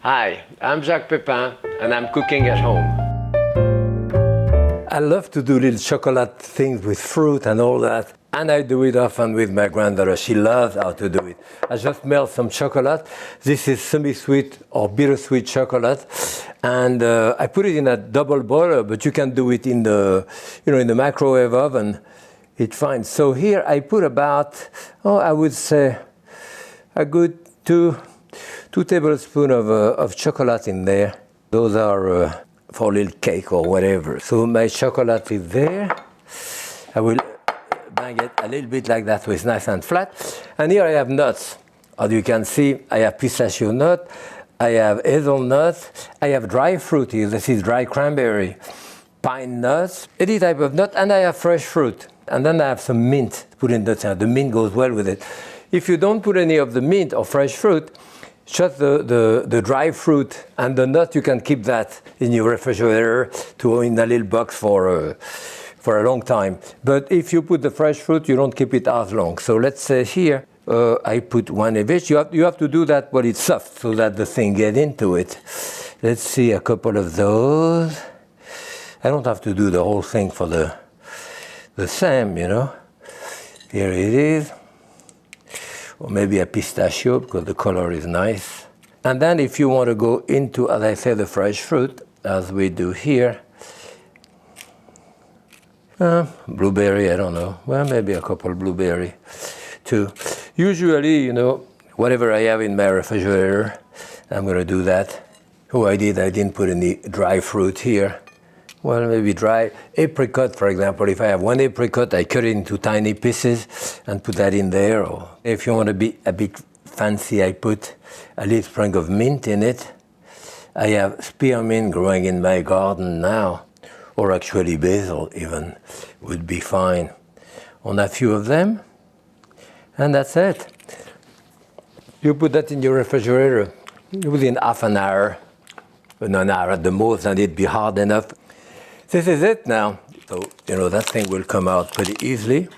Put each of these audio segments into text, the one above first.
Hi, I'm Jacques Pépin and I'm cooking at home. I love to do little chocolate things with fruit and all that. And I do it often with my granddaughter. She loves how to do it. I just melt some chocolate. This is semi-sweet or bittersweet chocolate. And I put it in a double boiler, but you can do it in the, in the microwave oven. It's fine. So here I put about, I would say a good two tablespoons of chocolate in there. Those are for a little cake or whatever. So my chocolate is there. I will bang it a little bit like that so it's nice and flat. And here I have nuts. As you can see, I have pistachio nut, I have hazelnut, I have dry fruit here. This is dry cranberry, pine nuts, any type of nut, and I have fresh fruit. And then I have some mint put in the center. The mint goes well with it. If you don't put any of the mint or fresh fruit, just the dry fruit and the nut, you can keep that in your refrigerator in a little box for a long time. But if you put the fresh fruit, you don't keep it as long. So let's say here, I put one of each. You have to do that when it's soft so that the thing gets into it. Let's see a couple of those. I don't have to do the whole thing for the same, Here it is. Or maybe a pistachio because the color is nice. And then if you want to go into, as I say, the fresh fruit, as we do here, blueberry, I don't know. Well, maybe a couple blueberry too. Usually, whatever I have in my refrigerator, I'm going to do that. I didn't put any dry fruit here. Well, maybe dry apricot, for example. If I have one apricot, I cut it into tiny pieces and put that in there. Or if you want to be a bit fancy, I put a little sprig of mint in it. I have spearmint growing in my garden now, or actually basil even would be fine on a few of them. And that's it. You put that in your refrigerator within half an hour at the most, and it'd be hard enough. This is it now. So, that thing will come out pretty easily.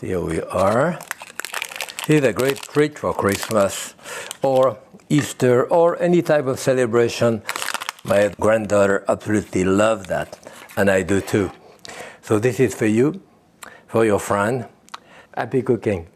Here we are. This is a great treat for Christmas or Easter or any type of celebration. My granddaughter absolutely loves that, and I do too. So this is for you, for your friend. Happy cooking.